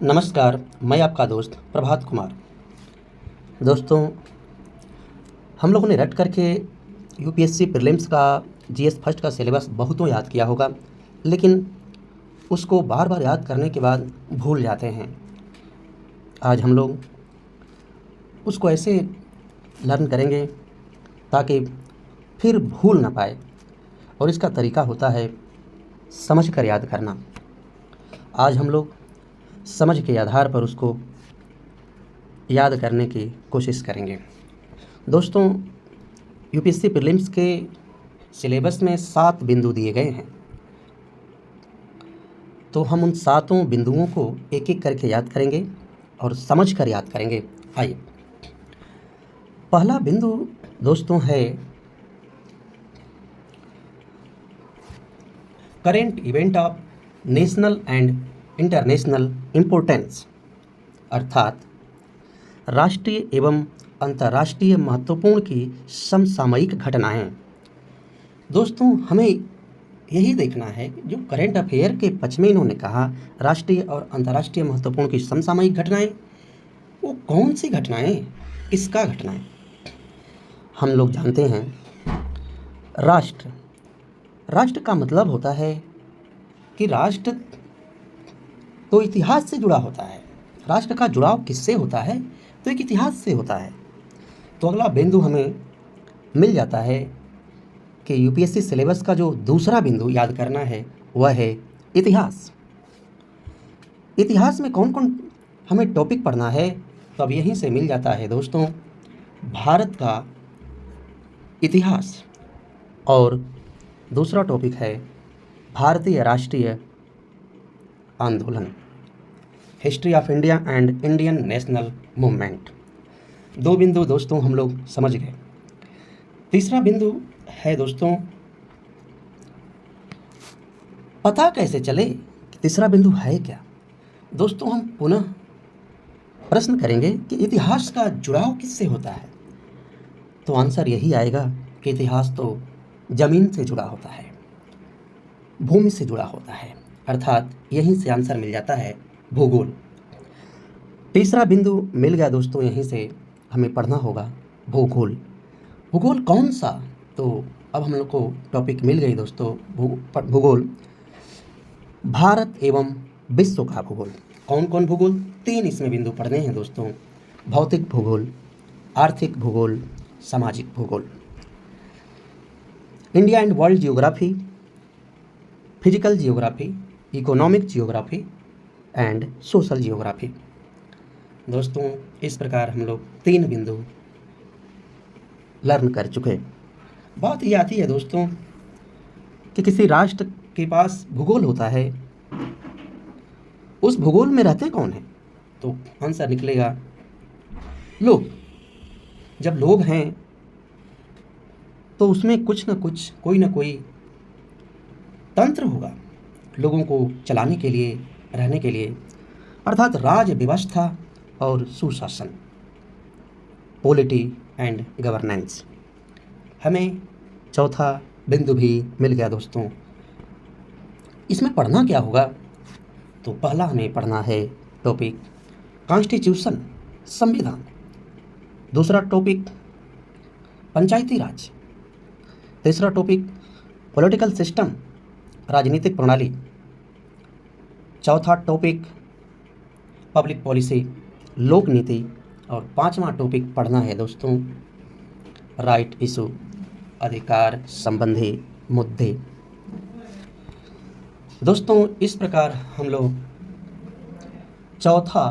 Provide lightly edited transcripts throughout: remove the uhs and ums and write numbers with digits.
नमस्कार, मैं आपका दोस्त प्रभात कुमार। दोस्तों, हम लोगों ने रट करके यूपीएससी प्रीलिम्स का जीएस फर्स्ट का सिलेबस बहुतों याद किया होगा, लेकिन उसको बार बार याद करने के बाद भूल जाते हैं। आज हम लोग उसको ऐसे लर्न करेंगे ताकि फिर भूल ना पाए, और इसका तरीका होता है समझ कर याद करना। आज हम लोग समझ के आधार पर उसको याद करने की कोशिश करेंगे। दोस्तों, यूपीएससी प्रीलिम्स के सिलेबस में 7 बिंदु दिए गए हैं, तो हम उन 7 बिंदुओं को एक एक करके याद करेंगे और समझ कर याद करेंगे। आइए, पहला बिंदु दोस्तों है current event of national and international importance, अर्थात राष्ट्रीय एवं अंतर्राष्ट्रीय महत्वपूर्ण की समसामयिक घटनाएं। दोस्तों, हमें यही देखना है कि जो करंट अफेयर के पक्ष में इन्होंने कहा राष्ट्रीय और अंतर्राष्ट्रीय महत्वपूर्ण की समसामयिक घटनाएं, वो कौन सी घटनाएं, किसका घटनाएं। हम लोग जानते हैं राष्ट्र का मतलब होता है कि राष्ट्र तो इतिहास से जुड़ा होता है। राष्ट्र का जुड़ाव किससे होता है? तो एक इतिहास से होता है। तो अगला बिंदु हमें मिल जाता है कि यूपीएससी सिलेबस का जो दूसरा बिंदु याद करना है वह है इतिहास। इतिहास में कौन कौन हमें टॉपिक पढ़ना है? तो अब यहीं से मिल जाता है दोस्तों भारत का इतिहास, और दूसरा टॉपिक है भारतीय राष्ट्रीय आंदोलन, history of India and Indian national movement. 2 बिंदु दोस्तों हम लोग समझ गए। तीसरा बिंदु है दोस्तों, पता कैसे चले कि तीसरा बिंदु है क्या। दोस्तों, हम पुनः प्रश्न करेंगे कि इतिहास का जुड़ाव किससे होता है, तो आंसर यही आएगा कि इतिहास तो जमीन से जुड़ा होता है, भूमि से जुड़ा होता है, अर्थात यहीं से आंसर मिल जाता है भूगोल। तीसरा बिंदु मिल गया दोस्तों, यहीं से हमें पढ़ना होगा भूगोल। भूगोल कौन सा? तो अब हम लोग को टॉपिक मिल गई दोस्तों भूगोल, भारत एवं विश्व का भूगोल। कौन कौन भूगोल? 3 इसमें बिंदु पढ़ने हैं दोस्तों, भौतिक भूगोल, आर्थिक भूगोल, सामाजिक भूगोल। India and world geography, physical geography, economic geography and social geography. दोस्तों, इस प्रकार हम लोग 3 बिंदु लर्न कर चुके। बात ये आती है दोस्तों कि किसी राष्ट्र के पास भूगोल होता है, उस भूगोल में रहते कौन हैं? तो आंसर निकलेगा लोग। जब लोग हैं तो उसमें कुछ ना कुछ, कोई ना कोई तंत्र होगा लोगों को चलाने के लिए, रहने के लिए, अर्थात राज व्यवस्था और सुशासन, पॉलिटी एंड गवर्नेंस। हमें चौथा बिंदु भी मिल गया दोस्तों। इसमें पढ़ना क्या होगा? तो पहला हमें पढ़ना है टॉपिक कॉन्स्टिट्यूशन, संविधान। दूसरा टॉपिक पंचायती राज। तीसरा टॉपिक पॉलिटिकल सिस्टम, राजनीतिक प्रणाली। चौथा टॉपिक पब्लिक पॉलिसी, लोक नीति। और 5वां टॉपिक पढ़ना है दोस्तों राइट इशू, अधिकार संबंधी मुद्दे। दोस्तों, इस प्रकार हम लोग चौथा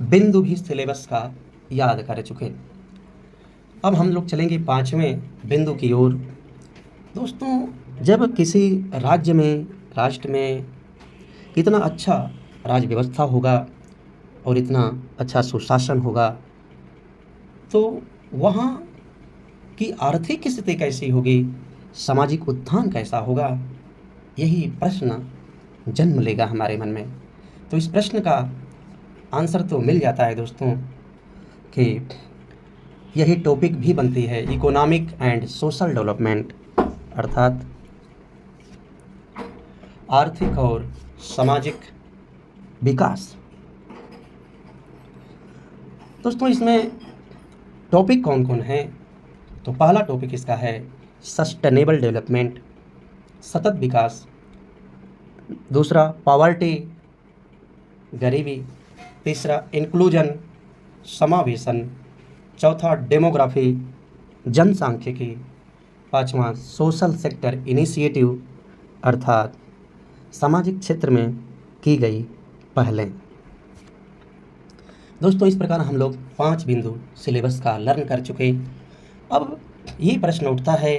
बिंदु भी सिलेबस का याद कर चुके। अब हम लोग चलेंगे 5वें बिंदु की ओर। दोस्तों, जब किसी राज्य में, राष्ट्र में इतना अच्छा राज व्यवस्था होगा और इतना अच्छा सुशासन होगा, तो वहाँ की आर्थिक स्थिति कैसी होगी, सामाजिक उत्थान कैसा होगा, यही प्रश्न जन्म लेगा हमारे मन में। तो इस प्रश्न का आंसर तो मिल जाता है दोस्तों कि यही टॉपिक भी बनती है इकोनॉमिक एंड सोशल डेवलपमेंट, अर्थात आर्थिक और सामाजिक विकास। दोस्तों इसमें टॉपिक कौन कौन है, तो पहला टॉपिक इसका है सस्टेनेबल डेवलपमेंट, सतत विकास। दूसरा पॉवर्टी, गरीबी। तीसरा इंक्लूजन, समावेशन। चौथा डेमोग्राफी, जनसांख्यिकी। पांचवा सोशल सेक्टर इनिशिएटिव, अर्थात सामाजिक क्षेत्र में की गई पहलें। दोस्तों इस प्रकार हम लोग 5 बिंदु सिलेबस का लर्न कर चुके। अब ये प्रश्न उठता है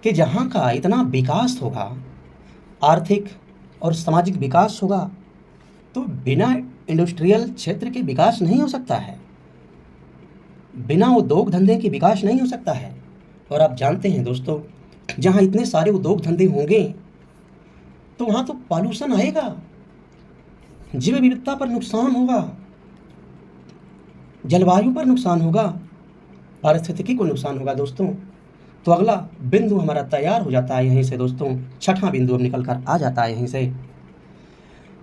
कि जहाँ का इतना विकास होगा, आर्थिक और सामाजिक विकास होगा, तो बिना इंडस्ट्रियल क्षेत्र के विकास नहीं हो सकता है, बिना उद्योग धंधे के विकास नहीं हो सकता है। और आप जानते हैं दोस्तों, जहाँ इतने सारे उद्योग धंधे होंगे तो वहाँ तो पॉल्यूशन आएगा, जीव विविधता पर नुकसान होगा, जलवायु पर नुकसान होगा, पारिस्थितिकी को नुकसान होगा दोस्तों। तो अगला बिंदु हमारा तैयार हो जाता है यहीं से दोस्तों, छठा बिंदु अब निकल कर आ जाता है यहीं से।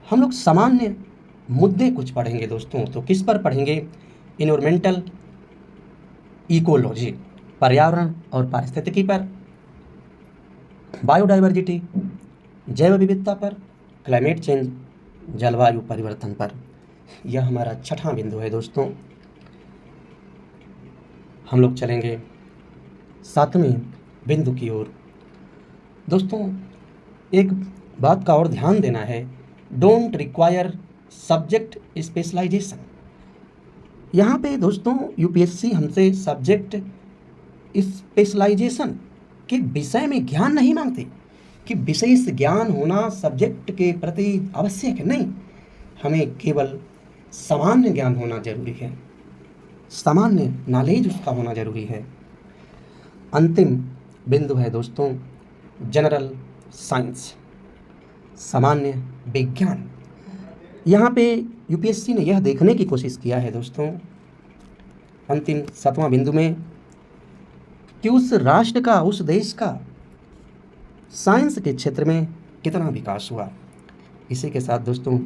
हम लोग सामान्य मुद्दे कुछ पढ़ेंगे दोस्तों। तो किस पर पढ़ेंगे? इन्वायरमेंटल इकोलॉजी, पर्यावरण और पारिस्थितिकी पर। बायोडाइवर्सिटी, जैव विविधता पर। क्लाइमेट चेंज, जलवायु परिवर्तन पर। यह हमारा छठा बिंदु है दोस्तों। हम लोग चलेंगे 7वें बिंदु की ओर। दोस्तों एक बात का और ध्यान देना है, डोंट रिक्वायर सब्जेक्ट स्पेशलाइजेशन। यहाँ पे दोस्तों यूपीएससी हमसे सब्जेक्ट स्पेशलाइजेशन के विषय में ज्ञान नहीं मांगते कि विशेष ज्ञान होना सब्जेक्ट के प्रति आवश्यक है, नहीं। हमें केवल सामान्य ज्ञान होना जरूरी है, सामान्य नॉलेज उसका होना जरूरी है। अंतिम बिंदु है दोस्तों जनरल साइंस, सामान्य विज्ञान। यहाँ पे यूपीएससी ने यह देखने की कोशिश किया है दोस्तों अंतिम 7वां बिंदु में कि उस राष्ट्र का, उस देश का साइंस के क्षेत्र में कितना विकास हुआ। इसी के साथ दोस्तों